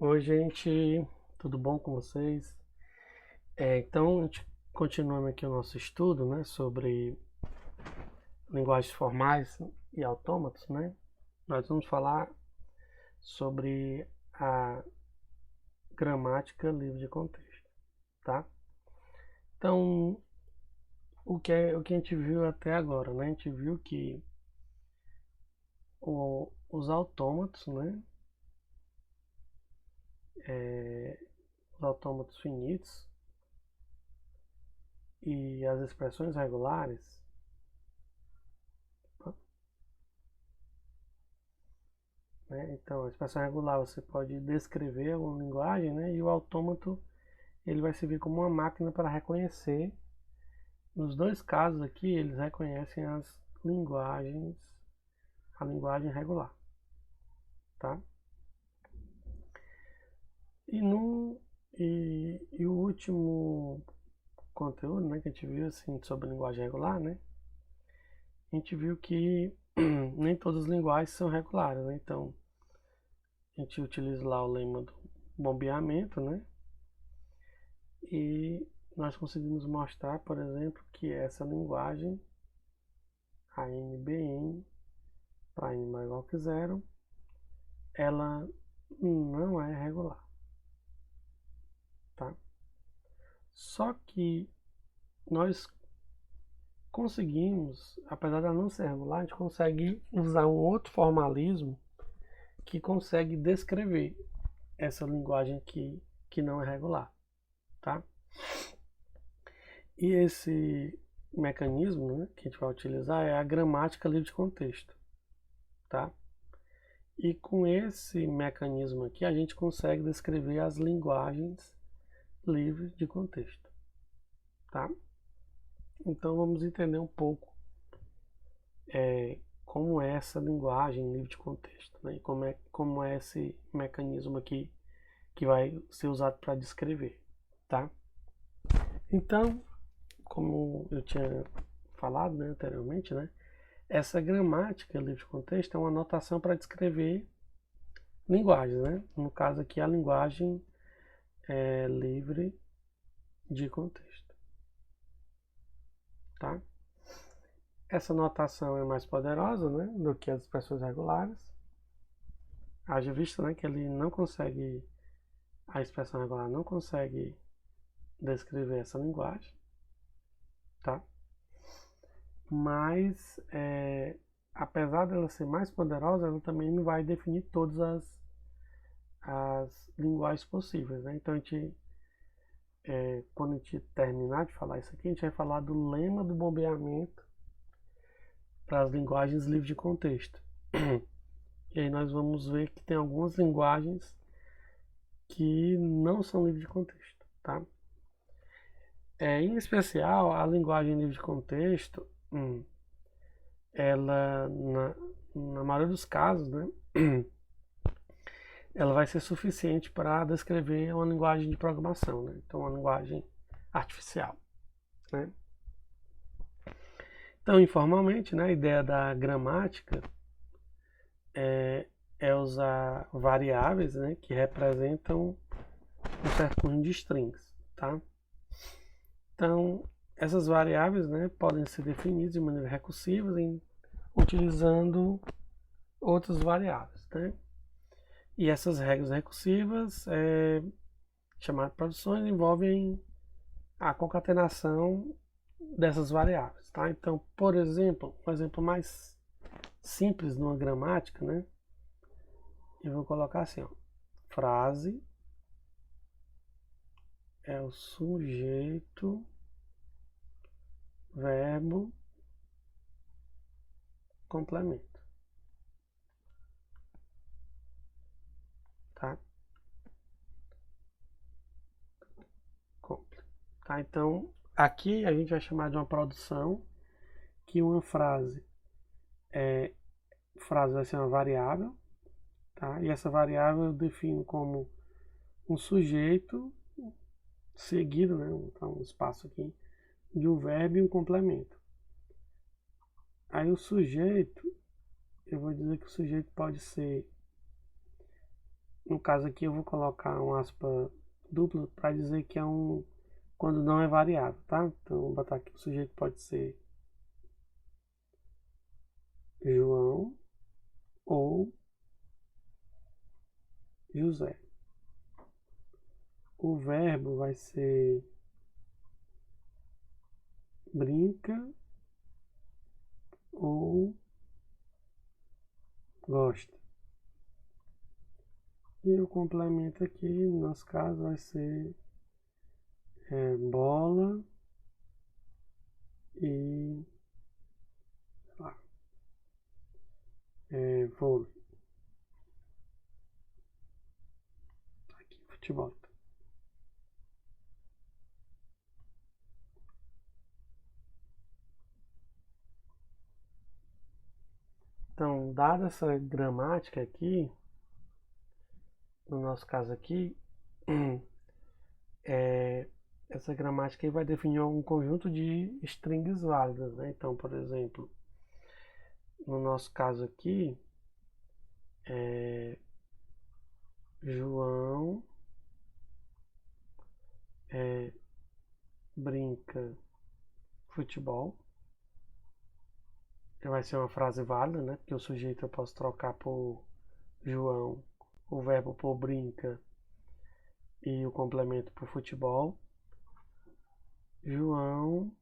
Oi, gente, tudo bom com vocês? Então, a gente continuando aqui o nosso estudo, né, sobre linguagens formais e autômatos, né? Nós vamos falar sobre a gramática livre de contexto, tá? Então, o que a gente viu até agora, né? A gente viu que os autômatos, né? Os autômatos finitos e as expressões regulares. Né? Então, a expressão regular você pode descrever uma linguagem, né? E o autômato ele vai servir como uma máquina para reconhecer. Nos dois casos aqui, eles reconhecem as linguagens, a linguagem regular, tá? E, no, e o último conteúdo, né, que a gente viu assim, sobre linguagem regular, né? A gente viu que nem todas as linguagens são regulares, né? Então, a gente utiliza lá o lema do bombeamento, né? E nós conseguimos mostrar, por exemplo, que essa linguagem, a NBN, para n maior que zero, ela não é regular, tá? Só que nós conseguimos, apesar de ela não ser regular, a gente consegue usar um outro formalismo que consegue descrever essa linguagem que não é regular, tá? E esse mecanismo, né, que a gente vai utilizar é a gramática livre de contexto, tá? E com esse mecanismo aqui a gente consegue descrever as linguagens livres de contexto, tá? Então vamos entender um pouco como é essa linguagem livre de contexto, né? E como é esse mecanismo aqui que vai ser usado para descrever, tá? Então, como eu tinha falado, né, anteriormente, né, essa gramática livre de contexto é uma notação para descrever linguagens, né? No caso aqui a linguagem é livre de contexto, tá? Essa notação é mais poderosa, né, do que as expressões regulares. Haja vista, né, que ele não consegue, a expressão regular não consegue descrever essa linguagem, tá? Mas, apesar dela ser mais poderosa, ela também não vai definir todas as linguagens possíveis, né? Então, quando a gente terminar de falar isso aqui, a gente vai falar do lema do bombeamento para as linguagens livres de contexto. E aí nós vamos ver que tem algumas linguagens que não são livres de contexto, tá? Em especial, a linguagem livre de contexto, ela, na maioria dos casos, né, ela vai ser suficiente para descrever uma linguagem de programação, né? Então, uma linguagem artificial, né? Então, informalmente, né, a ideia da gramática é usar variáveis, né, que representam um certo conjunto de strings, tá? Então, essas variáveis, né, podem ser definidas de maneira recursiva utilizando outras variáveis, né? E essas regras recursivas, chamadas de produções, envolvem a concatenação dessas variáveis, tá? Então, por exemplo, um exemplo mais simples numa gramática, né? Eu vou colocar assim, ó, frase é o sujeito, verbo, complemento, tá? Tá? Então, aqui a gente vai chamar de uma produção que uma frase vai ser uma variável, tá? E essa variável eu defino como um sujeito seguido, né? Então, um espaço aqui de um verbo e um complemento. Aí o sujeito, eu vou dizer que o sujeito pode ser no caso aqui eu vou colocar um aspa dupla para dizer que é um quando não é variável, tá? Então vou botar aqui o sujeito pode ser João ou José. O verbo vai ser brinca ou gosta. E o complemento aqui, no nosso caso, vai ser bola e sei lá, vôlei. Aqui, futebol. Então, dada essa gramática aqui, no nosso caso aqui, essa gramática aí vai definir um conjunto de strings válidas, né? Então, por exemplo, no nosso caso aqui, João brinca futebol. Vai ser uma frase válida, né? Porque o sujeito eu posso trocar por João, o verbo por brinca e o complemento por futebol. João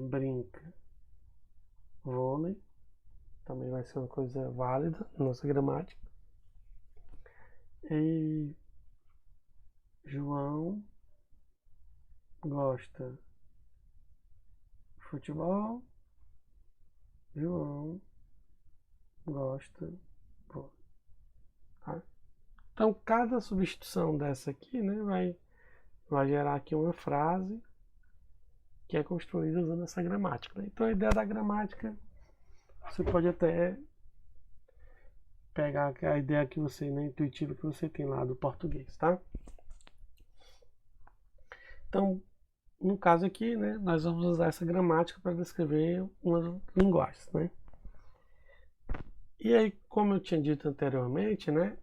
brinca vôlei. Também vai ser uma coisa válida na nossa gramática. E João gosta de futebol. João gosta de vôlei. Tá? Então, cada substituição dessa aqui, né, vai gerar aqui uma frase que é construída usando essa gramática. Né? Então, a ideia da gramática, você pode até pegar a ideia que você, né, intuitiva que você tem lá do português, tá? Então, no caso aqui, né, nós vamos usar essa gramática para descrever uma linguagem, né? E aí, como eu tinha dito anteriormente, né,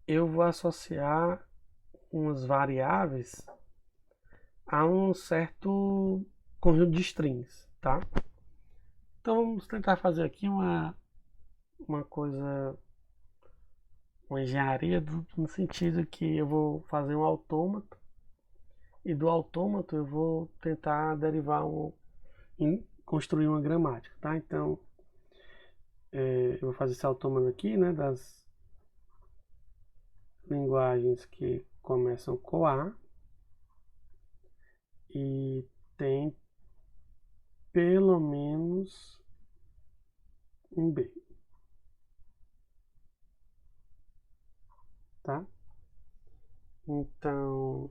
eu vou associar umas variáveis a um certo conjunto de strings, tá? Então vamos tentar fazer aqui uma coisa, uma engenharia no sentido que eu vou fazer um autômato e do autômato eu vou tentar derivar construir uma gramática, tá? Então eu vou fazer esse autômato aqui, né, das linguagens que começam com A e tem pelo menos um B, tá? Então,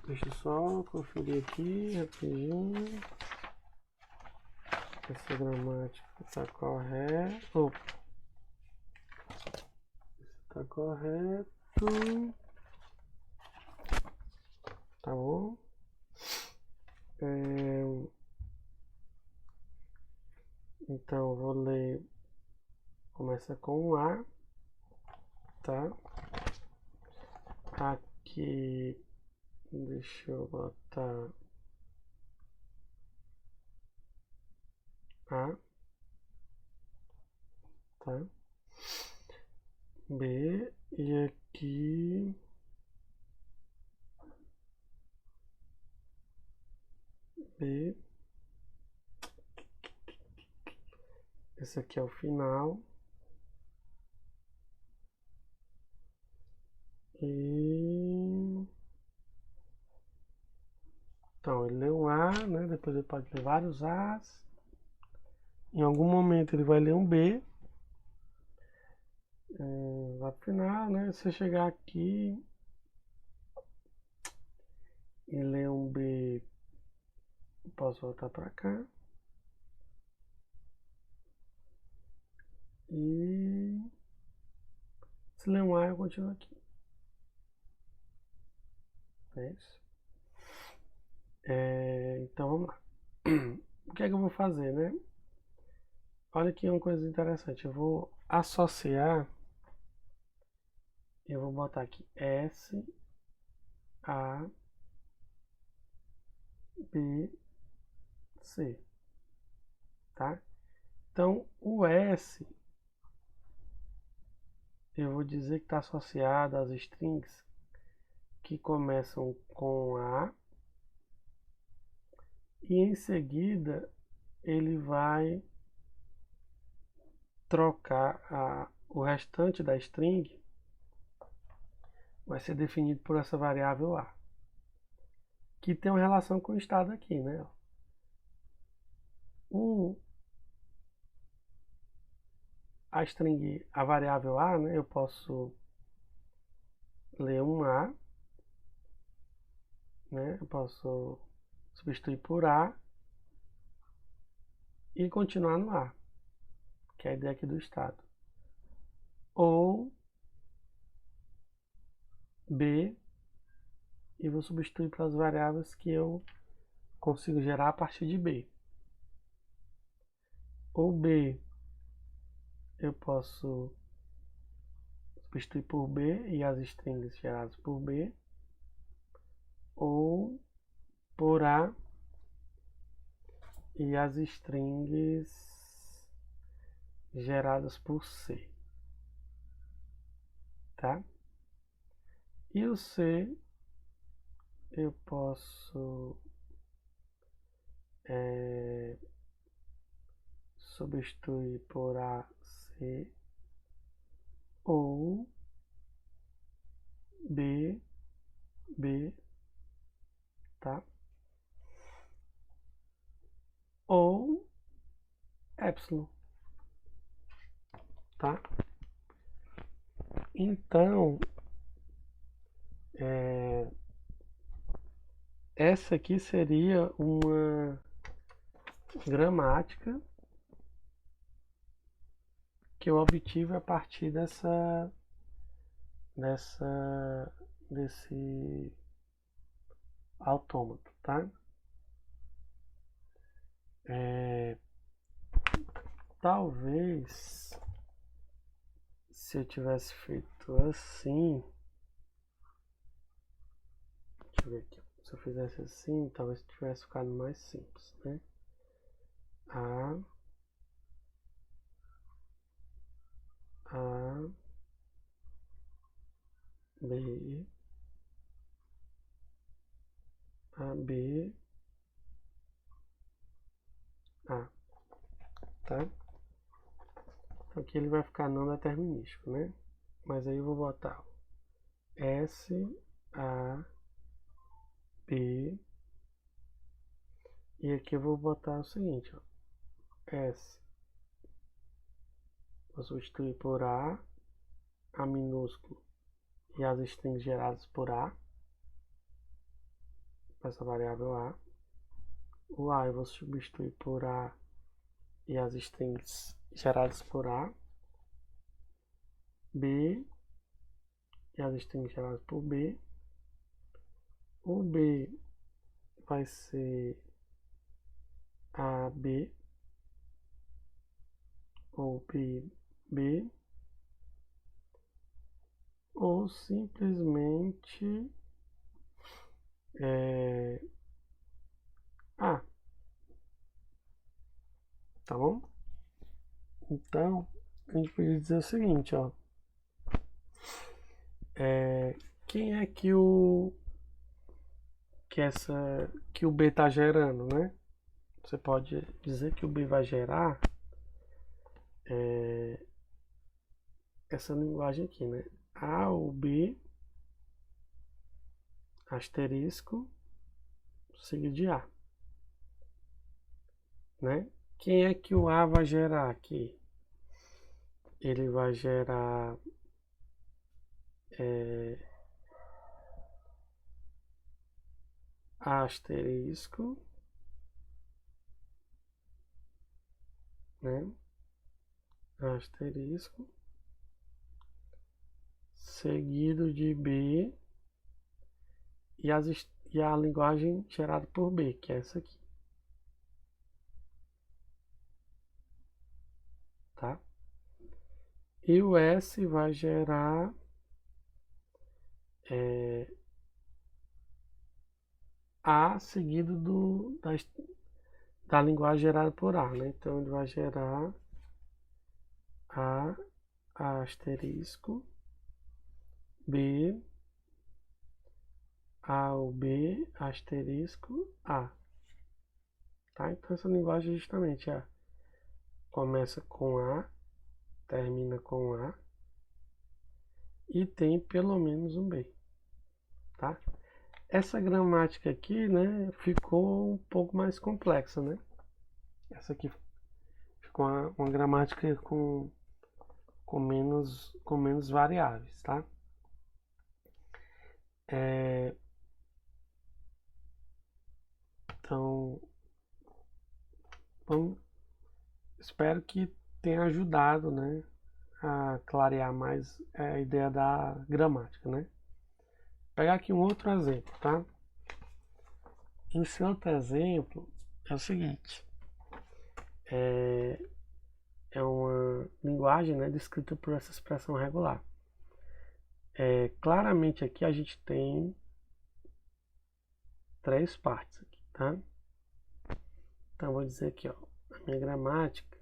deixa eu só conferir aqui rapidinho. Essa gramática está correta. Opa. Está correto. Tá bom? Então, vou ler. Começa com A, tá? Aqui, deixa eu botar A, tá? B, e aqui B. Esse aqui é o final. E então ele leu um A, né? Depois ele pode ler vários As. Em algum momento ele vai ler um B. Lá pro final, né? Se eu chegar aqui e ler um B, posso voltar para cá. E se ler um A, eu continuo aqui. É isso. Então vamos lá. O que é que eu vou fazer, né? Olha aqui uma coisa interessante. Eu vou associar eu vou botar aqui S, A, B, C, tá? Então, o S, eu vou dizer que está associado às strings que começam com A e em seguida ele vai trocar o restante da string, vai ser definido por essa variável A, que tem uma relação com o estado aqui, né? A string, a variável A, né, eu posso ler um A, né, eu posso substituir por A e continuar no A, que é a ideia aqui do estado. Ou B, e vou substituir pelas variáveis que eu consigo gerar a partir de B. Ou B, eu posso substituir por B e as strings geradas por B. Ou por A e as strings geradas por C. Tá? E o C eu posso substituir por AC ou B, tá? Ou epsilon, tá? Então, essa aqui seria uma gramática que eu obtive a partir desse autômato, tá? Talvez se eu tivesse feito assim, deixa eu ver aqui, se eu fizesse assim, talvez tivesse ficado mais simples, né? A, B, A, B, A, tá? Então aqui ele vai ficar não determinístico, né? Mas aí eu vou botar S, A, B, e aqui eu vou botar o seguinte, ó, S, vou substituir por A minúsculo e as strings geradas por A, essa variável A. O A eu vou substituir por A e as strings geradas por A. B e as strings geradas por B. O B vai ser AB ou B, ou simplesmente A, tá bom? Então, a gente podia dizer o seguinte, ó. Quem é que o B está gerando, né? Você pode dizer que o B vai gerar essa linguagem aqui, né? A ou B, asterisco, seguido de A, né? Quem é que o A vai gerar aqui? Ele vai gerar asterisco, né? Asterisco, seguido de B e a linguagem gerada por B, que é essa aqui. Tá? E o S vai gerar A seguido da linguagem gerada por A, né? Então ele vai gerar A asterisco B ao B asterisco A. Tá? Então essa linguagem justamente começa com A, termina com A e tem pelo menos um B. Tá? Essa gramática aqui, né, ficou um pouco mais complexa, né? Essa aqui ficou uma gramática com menos variáveis, tá? Então, espero que tenha ajudado, né, a clarear mais a ideia da gramática, né? Vou pegar aqui um outro exemplo, tá? Esse outro exemplo é o seguinte: é uma linguagem, né, descrita por essa expressão regular. Claramente aqui a gente tem três partes aqui, tá? Então vou dizer aqui, ó, a minha gramática,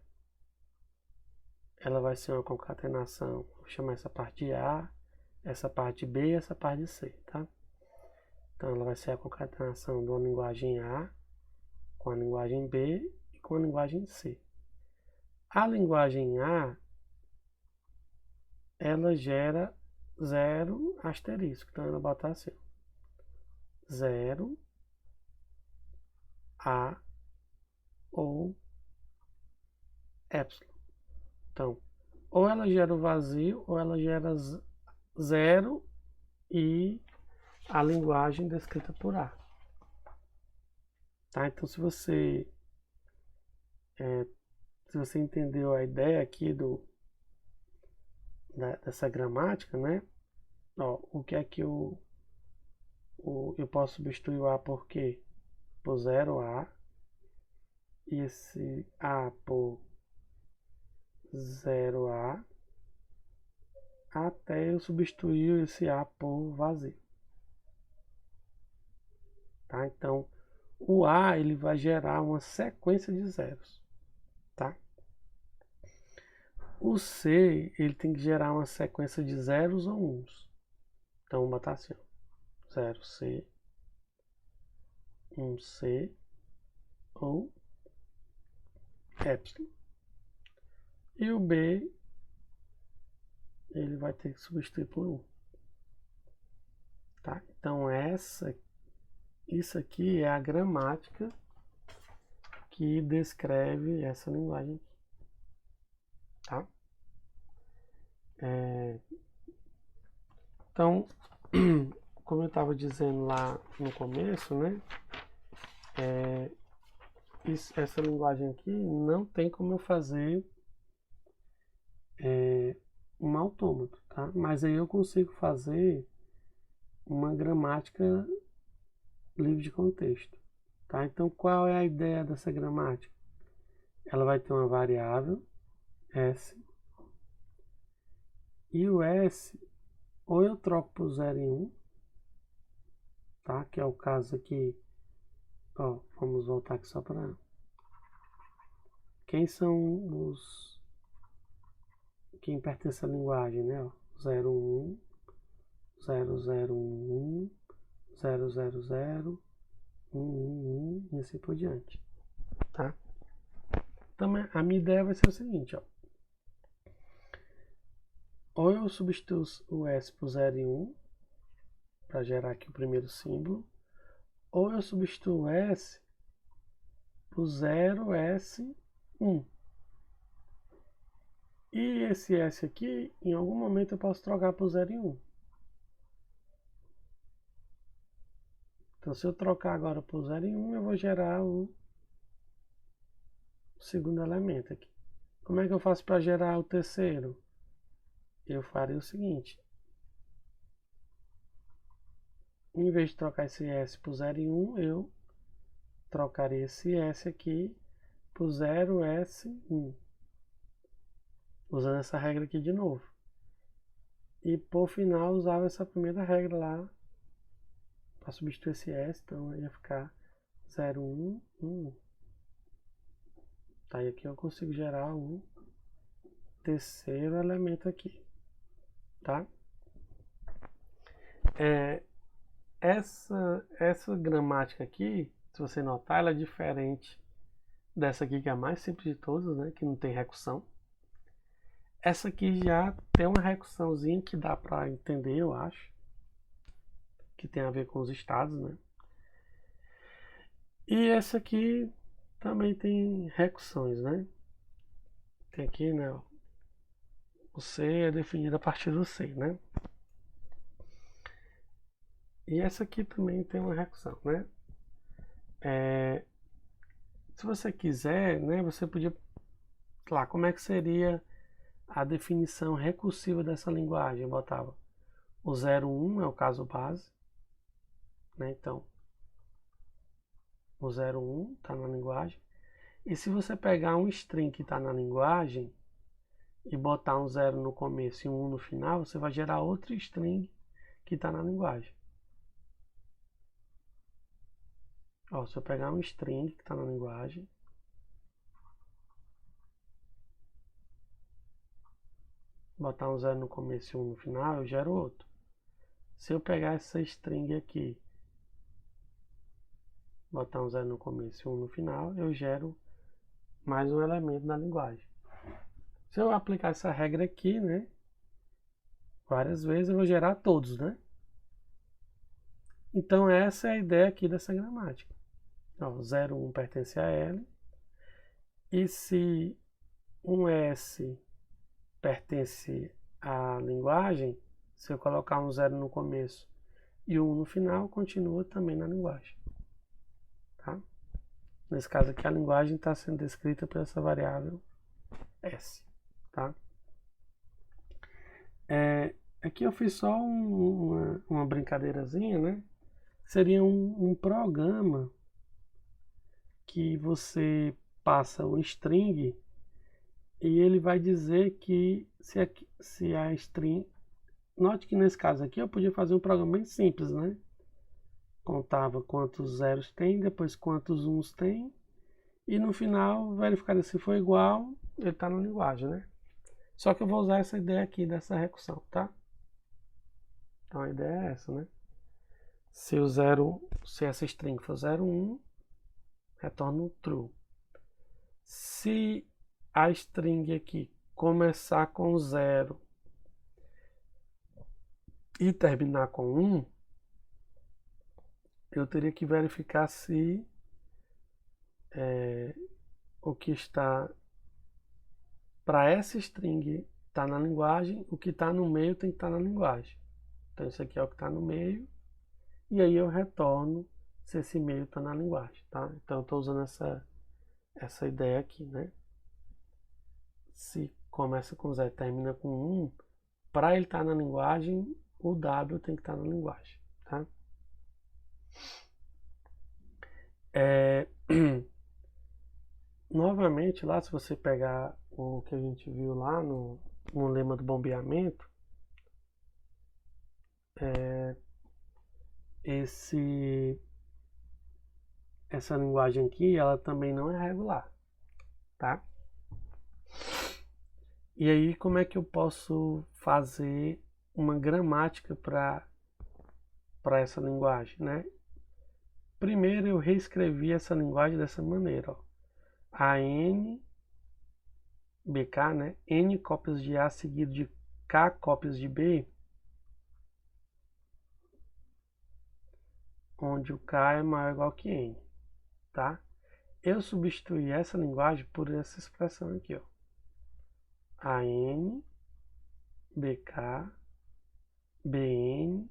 ela vai ser uma concatenação, vou chamar essa parte de A, essa parte de B e essa parte de C, tá? Então ela vai ser a concatenação de uma linguagem A com a linguagem B e com a linguagem C. A linguagem A, ela gera 0 asterisco, então ela bota assim, 0 A ou epsilon. Então, ou ela gera o vazio, ou ela gera 0 e a linguagem descrita por A. Tá? Então, se você entendeu a ideia aqui dessa gramática, né? Ó, o que é que eu posso substituir o A por quê? Por 0A e esse A por 0A até eu substituir esse A por vazio. Tá? Então, o A ele vai gerar uma sequência de zeros. Tá? O C ele tem que gerar uma sequência de zeros ou uns. Então, vou botar assim, 0C, 1C ou epsilon. E o B ele vai ter que substituir por 1. Tá? Então, isso aqui é a gramática que descreve essa linguagem aqui. Tá? Então, como eu estava dizendo lá no começo, né? Essa linguagem aqui não tem como eu fazer um autômato, tá? Mas aí eu consigo fazer uma gramática livre de contexto, tá? Então, qual é a ideia dessa gramática? Ela vai ter uma variável S e o S ou eu troco por 0 e 1, tá? Que é o caso aqui. Ó, vamos voltar aqui só para quem são quem pertence à linguagem, né? Ó, 0, 1, 0, 0, 1, 0, 0, 0, 1, 1, 1 e assim por diante, tá? Então a minha ideia vai ser o seguinte, ó. Ou eu substituo o S por 0 e 1 para gerar aqui o primeiro símbolo, ou eu substituo o S por 0, S, 1. E esse S aqui, em algum momento eu posso trocar por 0 e 1. Então, se eu trocar agora por 0 e 1, eu vou gerar o segundo elemento aqui. Como é que eu faço para gerar o terceiro? Eu faria o seguinte. Em vez de trocar esse S por 0 e 1, eu trocaria esse S aqui por 0, S, 1. Usando essa regra aqui de novo. E por final usava essa primeira regra lá para substituir esse S, então ia ficar 0, 1, 1. Tá, e aqui eu consigo gerar um terceiro elemento aqui, tá? Essa gramática aqui, se você notar, ela é diferente dessa aqui, que é a mais simples de todas, né? Que não tem recursão. Essa aqui já tem uma recursãozinha que dá para entender, eu acho, que tem a ver com os estados, né? E essa aqui também tem recursões, né? Tem aqui, né? O C é definido a partir do C, né? E essa aqui também tem uma recursão, né? Se você quiser, né? Você podia... Lá, como é que seria a definição recursiva dessa linguagem? Eu botava o 0, 1 é o caso base, né? Então, o 0, 1 está na linguagem. E se você pegar um string que está na linguagem e botar um 0 no começo e um 1 no final, você vai gerar outro string que está na linguagem. Ó, se eu pegar um string que está na linguagem, botar um 0 no começo e um no final, eu gero outro. Se eu pegar essa string aqui, botar um 0 no começo e um no final, eu gero mais um elemento na linguagem. Se eu aplicar essa regra aqui, né, várias vezes, eu vou gerar todos, né? Então essa é a ideia aqui dessa gramática. Ó, 0, 1 pertence a L. E se um S pertence à linguagem, se eu colocar um 0 no começo e um no final, continua também na linguagem. Tá? Nesse caso aqui, a linguagem está sendo descrita por essa variável S. Tá? Aqui eu fiz só uma brincadeirazinha, né? Seria um programa que você passa um string e ele vai dizer que se a string... Note que nesse caso aqui eu podia fazer um programa bem simples, né? Contava quantos zeros tem, depois quantos uns tem, e no final verificar se for igual, ele está na linguagem, né? Só que eu vou usar essa ideia aqui dessa recursão, tá? Então a ideia é essa, né? Se essa string for 0, 1, retorna true. Se a string aqui começar com 0 e terminar com 1, eu teria que verificar se o que está para essa string está na linguagem, o que está no meio tem que estar na linguagem. Então isso aqui é o que está no meio, e aí eu retorno se esse meio está na linguagem, tá? Então eu estou usando essa ideia aqui, né? Se começa com 0 e termina com 1, para ele estar na linguagem, o W tem que estar na linguagem, tá? Novamente, lá se você pegar o que a gente viu lá no lema do bombeamento, essa linguagem aqui, ela também não é regular, tá? E aí, como é que eu posso fazer uma gramática para essa linguagem, né? Primeiro, eu reescrevi essa linguagem dessa maneira, ó. A N, BK, né? N cópias de A seguido de K cópias de B, onde o K é maior ou igual que N, tá? Eu substituí essa linguagem por essa expressão aqui, ó. AN, BK, BN,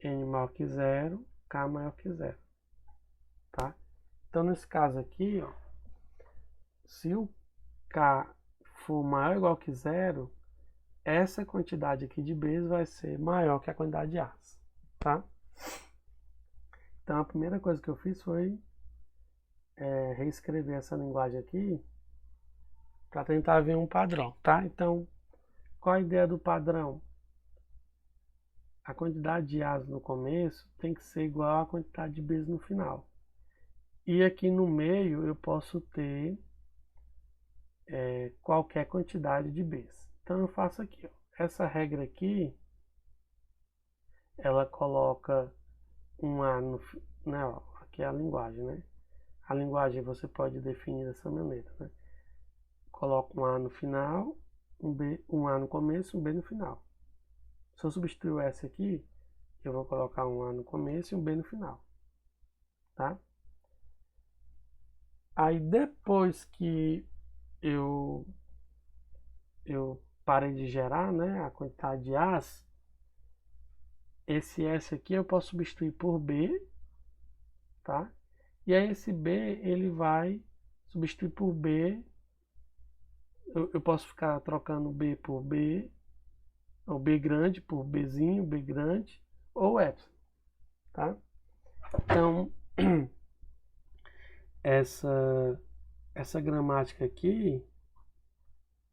N maior que 0, K maior que 0, tá? Então, nesse caso aqui, ó, se o K for maior ou igual que 0, essa quantidade aqui de B's vai ser maior que a quantidade de A's, tá? Então, a primeira coisa que eu fiz foi reescrever essa linguagem aqui para tentar ver um padrão, tá? Então, qual a ideia do padrão? a quantidade de A's no começo tem que ser igual à quantidade de B's no final. E aqui no meio eu posso ter qualquer quantidade de B's. Então eu faço aqui, ó. Essa regra aqui, ela coloca um A no, né, ó, aqui é a linguagem, né? A linguagem você pode definir dessa maneira, né? Coloca um A no final, um A no começo, um B no final. Se eu substituir o S aqui, eu vou colocar um A no começo e um B no final, tá? Aí depois que eu parei de gerar, né, a quantidade de A's, esse S aqui eu posso substituir por B, tá? E aí esse B ele vai substituir por B. Eu posso ficar trocando B por B, ou B grande por Bzinho, B grande, ou epsilon, tá? Então, essa gramática aqui,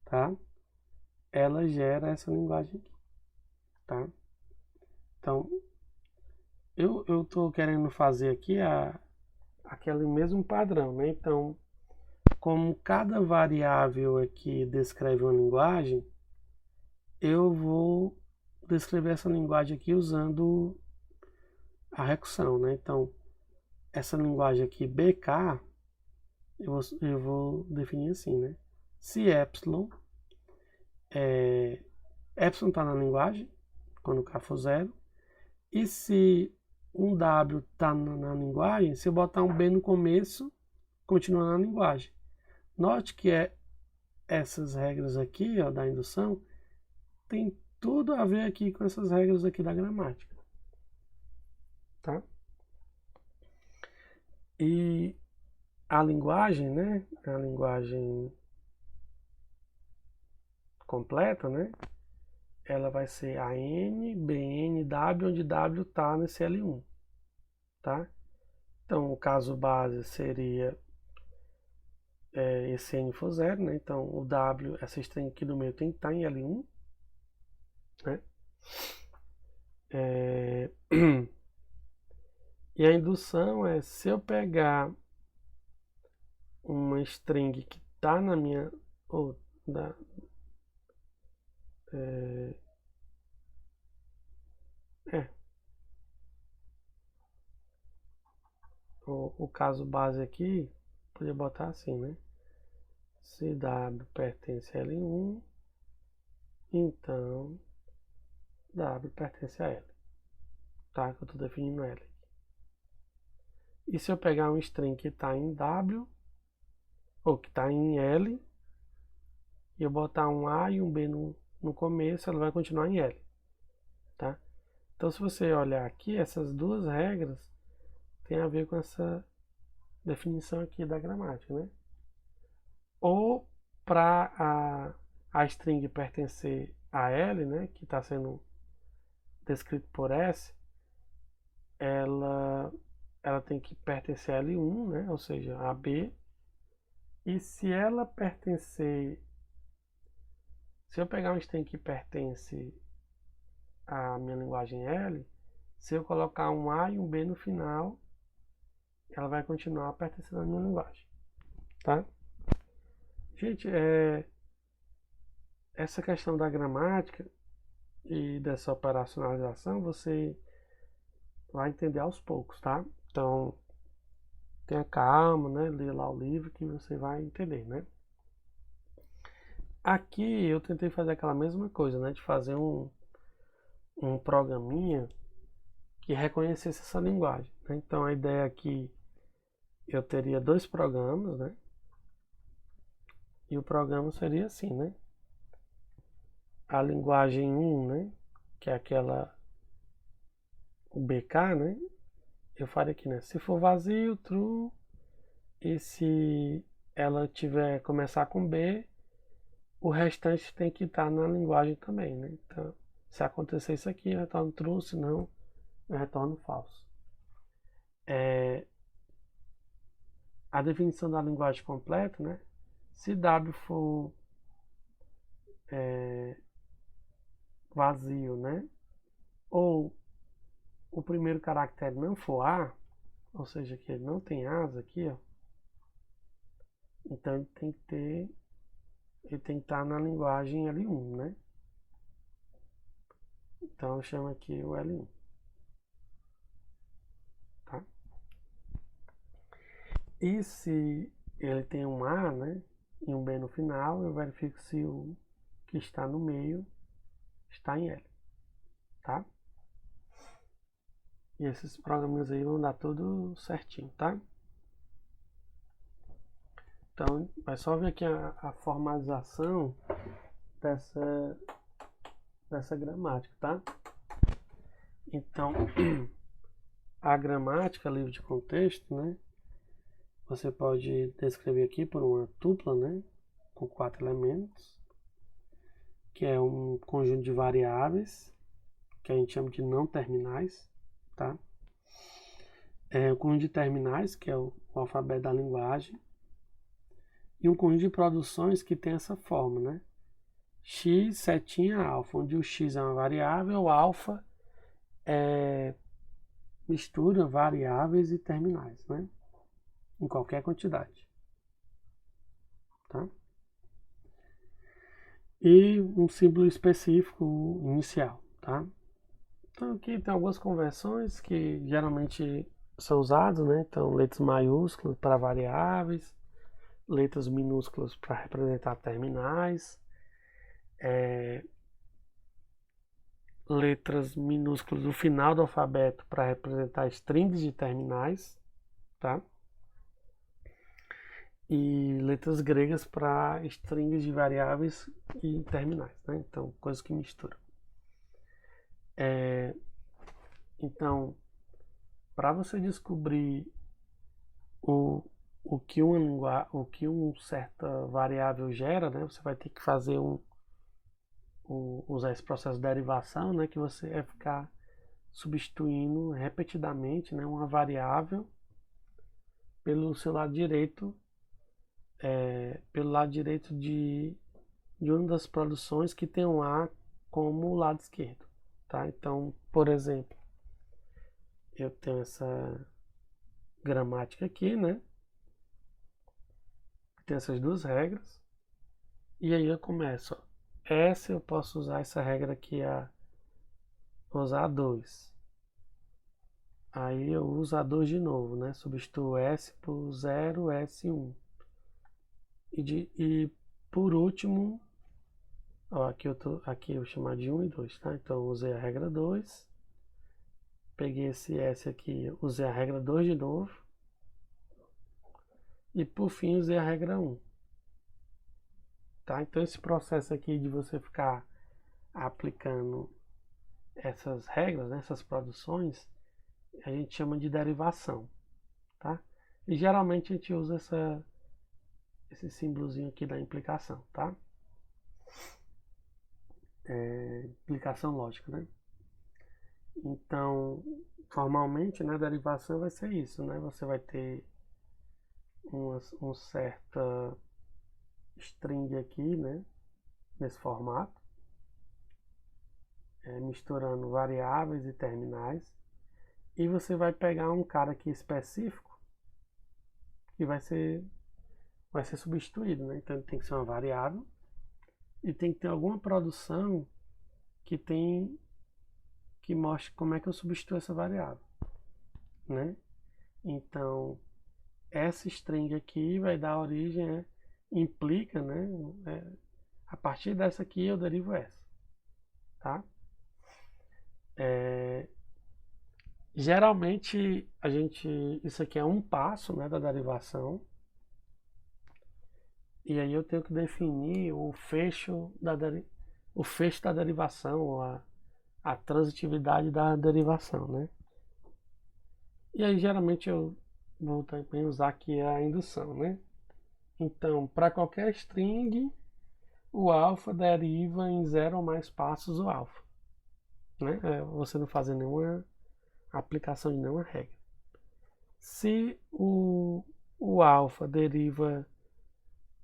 tá? Ela gera essa linguagem aqui, tá? Então, eu tô querendo fazer aqui aquele mesmo padrão, né? Então, como cada variável aqui descreve uma linguagem, eu vou descrever essa linguagem aqui usando a recursão, né? Então, essa linguagem aqui, BK, eu vou definir assim, né? Se epsilon está na linguagem, quando K for 0, e se um W está na linguagem, se eu botar um B no começo, continua na linguagem. Note que essas regras aqui, ó, da indução, tem tudo a ver aqui com essas regras aqui da gramática, tá? E a linguagem, né? A linguagem completa, né? Ela vai ser AN, BN, W, onde W está nesse L1, tá? Então, o caso base seria esse N for 0, né? Então, o W, essa string aqui do meio tem que estar em L1, né? E a indução é, se eu pegar uma string que está na minha... o caso base aqui, podia botar assim, né? Se W pertence a L1, então W pertence a L, tá? Que eu estou definindo L. E se eu pegar um string que está em W, ou que está em L, e eu botar um A e um B no começo, ela vai continuar em L, tá? Então, se você olhar aqui, essas duas regras têm a ver com essa definição aqui da gramática, né? Ou para a string pertencer a L, né, que está sendo descrito por S, ela tem que pertencer a L1, né, ou seja, a B. E se ela pertencer, se eu pegar um string que pertence à minha linguagem L, se eu colocar um A e um B no final, ela vai continuar pertencendo à minha linguagem, tá? Gente, essa questão da gramática e dessa operacionalização você vai entender aos poucos, tá? Então, tenha calma, né? Lê lá o livro que você vai entender, né? Aqui eu tentei fazer aquela mesma coisa, né? De fazer um programinha que reconhecesse essa linguagem, né? Então, a ideia aqui, eu teria dois programas, né? E o programa seria assim, né? A linguagem 1, né? Que é aquela, o BK, né? Eu faria aqui, né? Se for vazio, true. E se ela tiver começar com B, o restante tem que estar na linguagem também, né? Então, se acontecer isso aqui, eu retorno true, senão eu retorno falso. A definição da linguagem completa, né? Se W for vazio, né? ou o primeiro caractere não for A, ou seja, que ele não tem As aqui, ó, então ele tem que estar na linguagem L1, né? Então eu chamo aqui o L1, tá? E se ele tem um A, né, e um B no final, eu verifico se o que está no meio está em L, tá? E esses programas aí vão dar tudo certinho, tá? Então, vai só ver aqui a formalização dessa gramática, tá? Então, a gramática livre de contexto, né? Você pode descrever aqui por uma tupla, né? Com 4 elementos, que é um conjunto de variáveis, que a gente chama de não terminais, tá? O conjunto de terminais, que é o alfabeto da linguagem, e um conjunto de produções que tem essa forma, né? X, setinha, alfa, onde o X é uma variável, o alfa mistura variáveis e terminais, né? Em qualquer quantidade, tá? E um símbolo específico inicial, tá? Então aqui tem algumas conversões que geralmente são usadas, né? Então letras maiúsculas para variáveis, letras minúsculas para representar terminais, letras minúsculas no final do alfabeto para representar strings de terminais, tá? E letras gregas para strings de variáveis e terminais, né? Então, coisas que misturam. Então, para você descobrir o que uma certa variável gera, né? Você vai ter que fazer usar esse processo de derivação, né? Que você vai ficar substituindo repetidamente, né? Uma variável pelo seu lado direito, pelo lado direito de uma das produções que tem um A como o lado esquerdo, tá? Então, por exemplo, eu tenho essa gramática aqui, né? Tem essas duas regras. E aí eu começo, ó. Essa eu posso usar essa regra aqui, usar 2. Aí eu uso a 2 de novo, né? Substituo S por 0, S1. E por último, ó, aqui eu vou chamar de 1 e 2, tá? Então eu usei a regra 2. Peguei esse S aqui, usei a regra 2 de novo. E por fim usei a regra 1. Tá? Então esse processo aqui de você ficar aplicando essas regras, né, essas produções, a gente chama de derivação, tá? E geralmente a gente usa esse símbolozinho aqui da implicação, tá? Implicação lógica, né? Então, formalmente, né, a derivação vai ser isso, né? Você vai ter uma certa string aqui, né? Nesse formato, misturando variáveis e terminais. E você vai pegar um cara aqui específico que vai ser substituído, né? Então ele tem que ser uma variável e tem que ter alguma produção que mostre como é que eu substituo essa variável, né? Então essa string aqui vai dar origem, implica, né? A partir dessa aqui eu derivo essa, tá? Geralmente isso aqui é um passo, né, da derivação. E aí eu tenho que definir o fecho da derivação, ou a transitividade da derivação, né? E aí geralmente eu vou também usar aqui a indução, né? Então, para qualquer string, o alfa deriva em 0 ou mais passos o alfa, né? Você não fazer nenhuma aplicação de nenhuma regra. Se o alfa deriva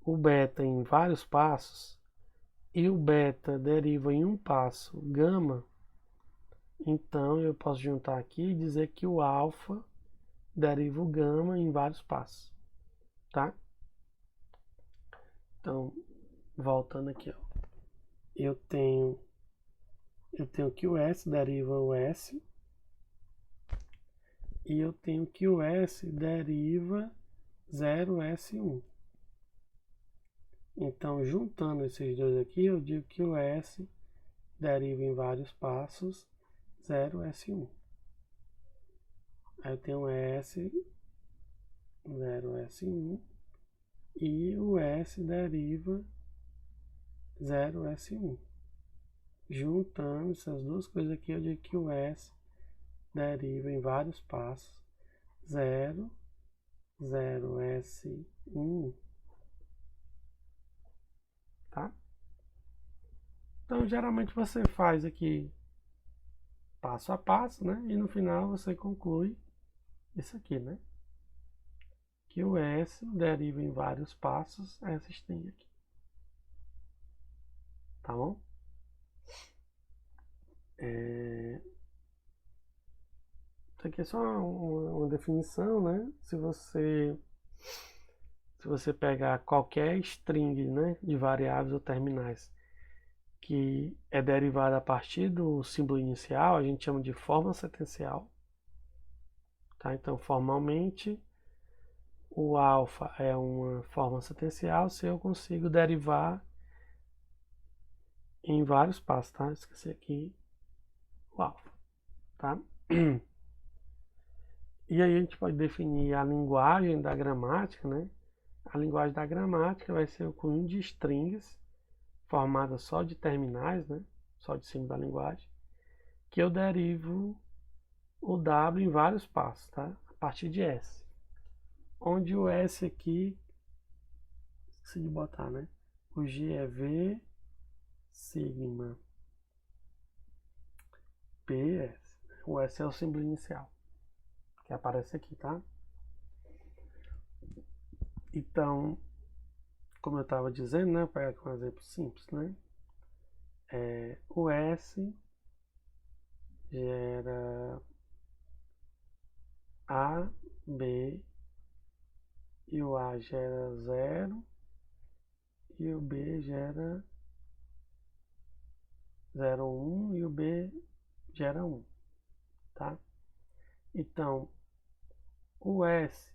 o beta em vários passos e o beta deriva em um passo gama, Então eu posso juntar aqui e dizer que o alfa deriva o gama em vários passos, tá? Então, voltando aqui, ó. Eu tenho que o S deriva o S e eu tenho que o S deriva 0S1. Então, juntando esses dois aqui, eu digo que o S deriva em vários passos 0S1. Aí eu tenho S 0S1 e o S deriva 0S1. Juntando essas duas coisas aqui, eu digo que o S deriva em vários passos 0, 0S1, tá? Então, geralmente você faz aqui passo a passo, né? E no final você conclui isso aqui, né? Que o S deriva em vários passos essa string aqui. Tá bom? Isso aqui é só uma definição, né? Se você pegar qualquer string, né, de variáveis ou terminais que é derivada a partir do símbolo inicial, a gente chama de forma sequencial. Tá? Então, formalmente, o alfa é uma forma sequencial se eu consigo derivar em vários passos, tá? Esqueci aqui o alfa, tá? E aí a gente pode definir a linguagem da gramática, né? A linguagem da gramática vai ser o conjunto de strings formada só de terminais, né? Só de símbolo da linguagem, que eu derivo o W em vários passos, tá? A partir de S. Onde o S aqui, esqueci de botar, né? O G é V, sigma, PS. O S é o símbolo inicial, que aparece aqui, tá? Então, como eu estava dizendo, né? Vou pegar aqui um exemplo simples, né? O S gera A, B, e o A gera 0 e o B gera 0, 1 e o B gera 1, tá? Então, o S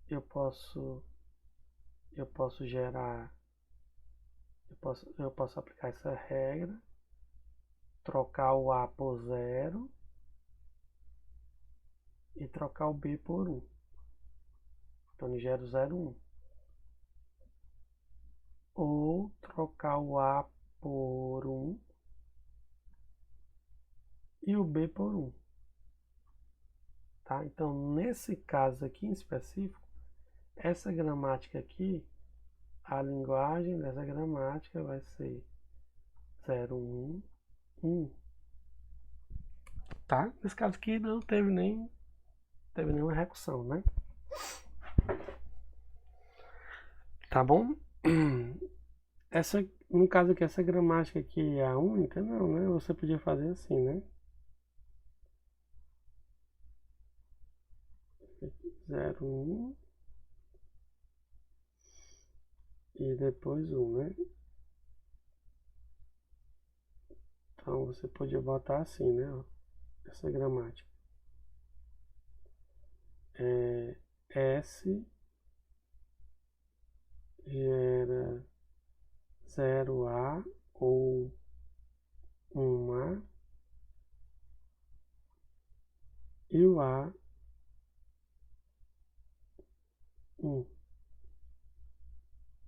eu posso gerar, eu posso aplicar essa regra, trocar o A por 0 e trocar o B por 1. Então ele gera 0, 1. Ou trocar o A por 1 e o B por 1. Tá? Então, nesse caso aqui em específico, essa gramática aqui, a linguagem dessa gramática vai ser 0, 1, 1. Tá? Nesse caso aqui não teve nenhuma recursão, né? Tá bom? No caso aqui, essa gramática aqui é a única? Não, né? Você podia fazer assim, né? 0, 1 e depois 1, né? Então você podia botar assim, né? Essa gramática. S gera 0A ou 1A e o A 1.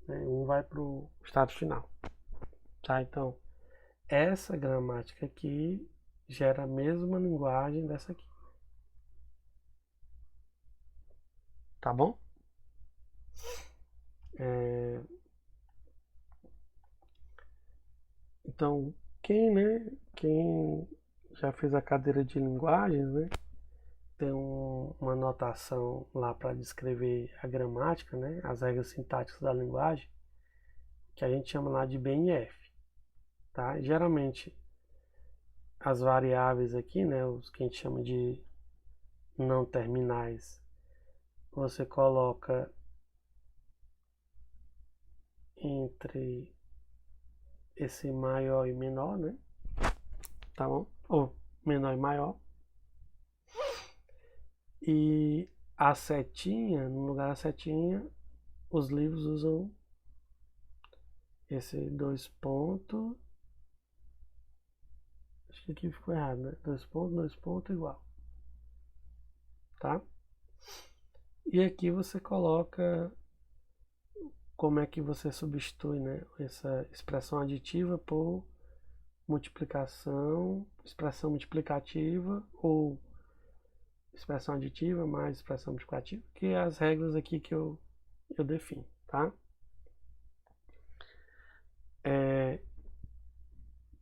Né? 1 vai para o estado final. Tá? Então, essa gramática aqui gera a mesma linguagem dessa aqui. Tá bom? Então, quem já fez a cadeira de linguagens, né? Tem uma anotação lá para descrever a gramática, né? As regras sintáticas da linguagem, que a gente chama lá de BNF. Tá? Geralmente, as variáveis aqui, né, os que a gente chama de não terminais, você coloca entre esse maior e menor, né? Tá bom? Ou menor e maior. E a setinha, no lugar da setinha, os livros usam esse 2 pontos. Acho que aqui ficou errado, né? 2 pontos igual. Tá? E aqui você coloca como é que você substitui, né, essa expressão aditiva por multiplicação, expressão multiplicativa ou expressão aditiva mais expressão multiplicativa, que é as regras aqui que eu defino, tá?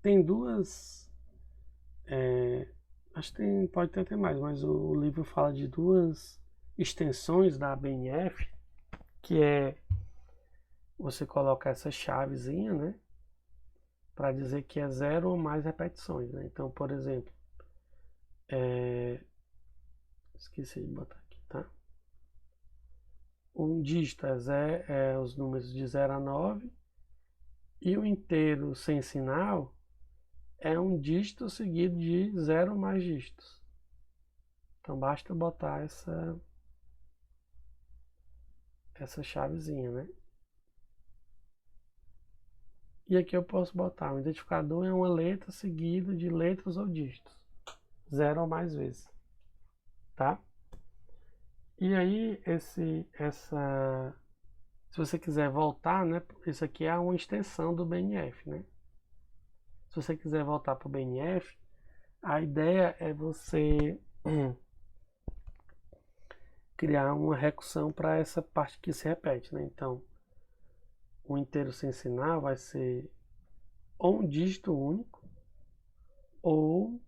Tem duas, acho que pode ter até mais, mas o livro fala de duas extensões da BNF, que é você coloca essa chavezinha, né, para dizer que é 0 ou mais repetições, né? Então, por exemplo, esqueci de botar aqui, tá? Um dígito é os números de 0 a 9 e o inteiro sem sinal é um dígito seguido de 0 mais dígitos. Então basta botar essa chavezinha, né? E aqui eu posso botar, o identificador é uma letra seguida de letras ou dígitos, 0 ou mais vezes, tá? E aí se você quiser voltar, né? Isso aqui é uma extensão do BNF, né? Se você quiser voltar para o BNF, a ideia é você criar uma recursão para essa parte que se repete, né? Então, o inteiro sem sinal vai ser ou um dígito único ou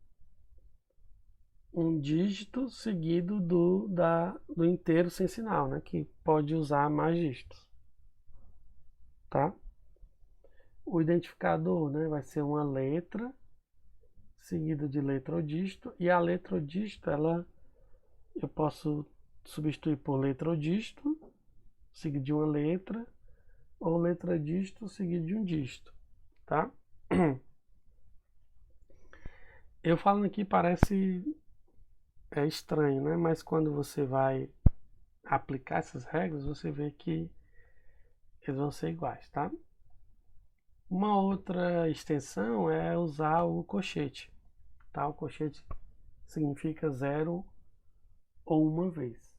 um dígito seguido do inteiro sem sinal, né? Que pode usar mais dígitos, tá? O identificador, né, vai ser uma letra seguida de letra ou dígito, e a letra ou dígito, eu posso substituir por letra ou dígito seguido de uma letra, ou letra dígito seguido de um dígito, tá? Eu falando aqui parece estranho, né? Mas quando você vai aplicar essas regras, você vê que eles vão ser iguais, tá? Uma outra extensão é usar o colchete, tá? O colchete significa 0 ou uma vez,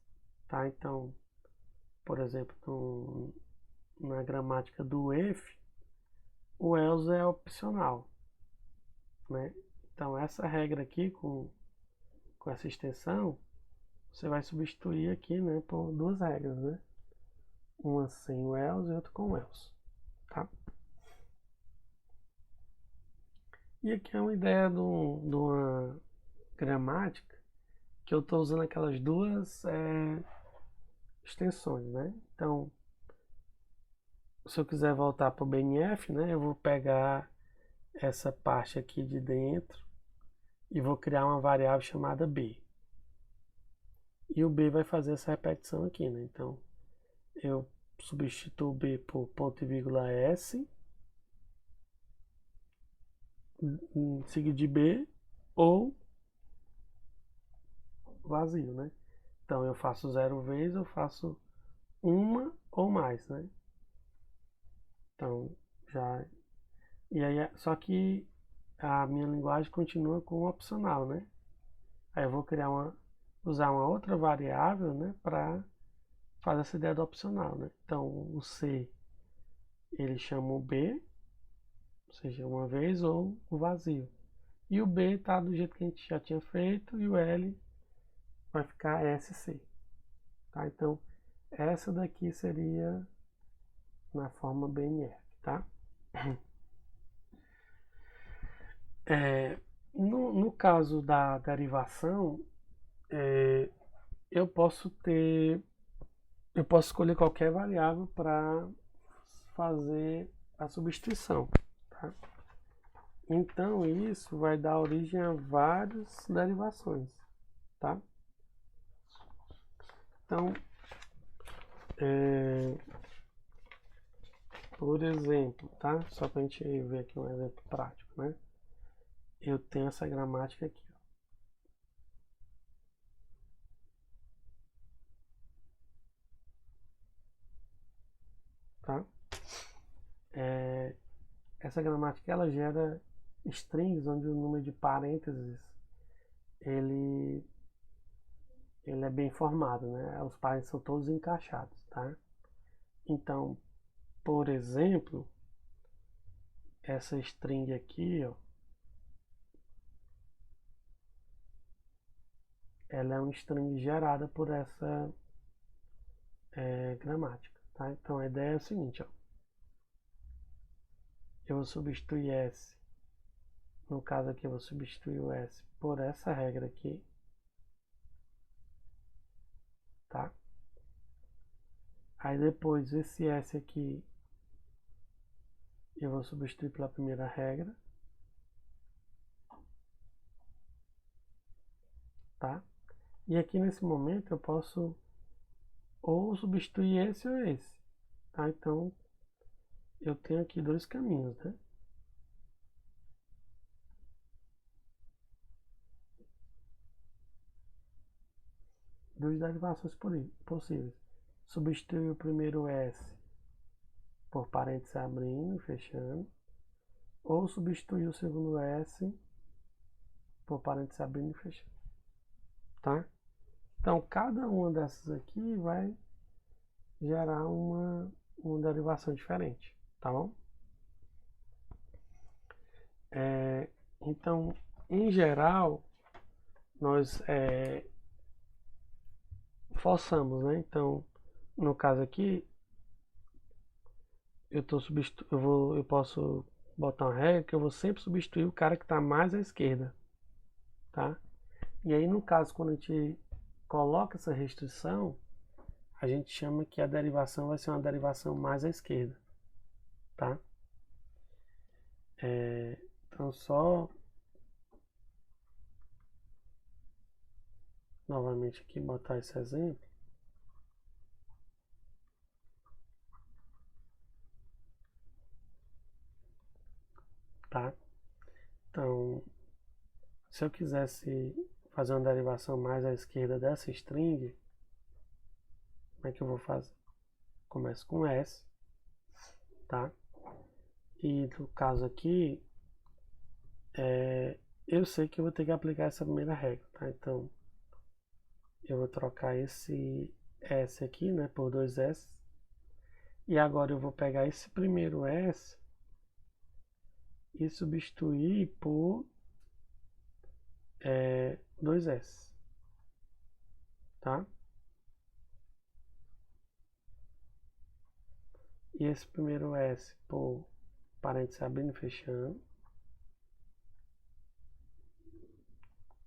tá? Então, por exemplo, na gramática do if, o else é opcional, né? Então, essa regra aqui com essa extensão, você vai substituir aqui, né, por duas regras, né? Uma sem o else e outra com o else, tá? E aqui é uma ideia de uma gramática que eu estou usando aquelas duas extensões, né? Então, se eu quiser voltar para o BNF, né, eu vou pegar essa parte aqui de dentro e vou criar uma variável chamada b. E o b vai fazer essa repetição aqui, né? Então, eu substituo b por ponto e vírgula s, seguido de b, ou vazio, né? Então, eu faço 0 vezes, eu faço uma ou mais, né? Então, já... E aí, só que a minha linguagem continua com o opcional, né? Aí eu vou usar uma outra variável, né, para fazer essa ideia do opcional, né? Então, o C, ele chama o B, ou seja, uma vez, ou o vazio. E o B está do jeito que a gente já tinha feito, e o L vai ficar SC. Tá? Então, essa daqui seria na forma BNF, tá? No caso da derivação, eu posso escolher qualquer variável para fazer a substituição, tá? Então isso vai dar origem a várias derivações, tá? Então, por exemplo, tá? Só para a gente ver aqui um exemplo prático, né? Eu tenho essa gramática aqui, ó. Tá? Essa gramática ela gera strings onde o número de parênteses ele é bem formado, né? Os parênteses são todos encaixados, tá? Então, por exemplo, essa string aqui, ó, ela é uma string gerada por essa gramática, tá? Então a ideia é o seguinte, ó. Eu vou substituir S, no caso aqui eu vou substituir o S por essa regra aqui, tá? Aí depois esse S aqui eu vou substituir pela primeira regra, tá? E aqui nesse momento eu posso ou substituir esse ou esse, tá? Então eu tenho aqui dois caminhos, né? Duas derivações possíveis. Substituir o primeiro S por parênteses abrindo e fechando, ou substituir o segundo S por parênteses abrindo e fechando, tá? Então cada uma dessas aqui vai gerar uma derivação diferente, tá bom? Então, em geral, nós forçamos, né? Então, no caso aqui, eu posso botar uma regra que eu vou sempre substituir o cara que está mais à esquerda, tá? E aí, no caso, quando a gente coloca essa restrição, a gente chama que a derivação vai ser uma derivação mais à esquerda, tá? Então, só novamente aqui botar esse exemplo. Tá? Então, se eu quisesse fazer uma derivação mais à esquerda dessa string, como é que eu vou fazer? Começo com S, tá? E no caso aqui, eu sei que eu vou ter que aplicar essa primeira regra, tá? Então, eu vou trocar esse S aqui, né, por dois S. E agora eu vou pegar esse primeiro S e substituir por dois S, tá? E esse primeiro S por parênteses abrindo e fechando.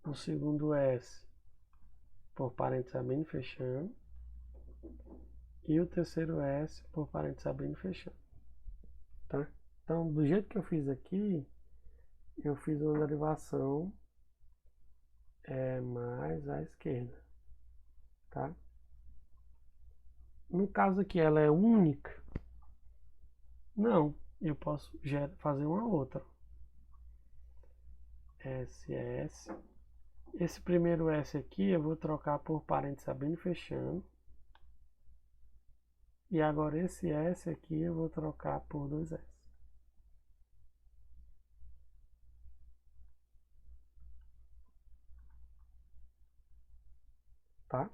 O segundo S por parênteses abrindo e fechando. E o terceiro S por parênteses abrindo e fechando. Tá? Então, do jeito que eu fiz aqui, eu fiz uma derivação mais à esquerda. Tá? No caso aqui, ela é única? Não, eu posso fazer uma outra. SS. Esse primeiro S aqui eu vou trocar por parênteses abrindo e fechando. E agora esse S aqui eu vou trocar por dois S. Tá?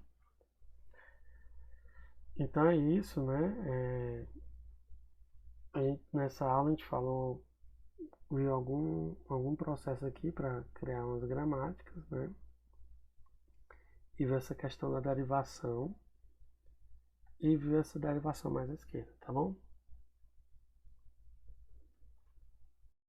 Então é isso, né? Nessa aula a gente viu algum processo aqui para criar umas gramáticas, né? E viu essa questão da derivação e viu essa derivação mais à esquerda, tá bom?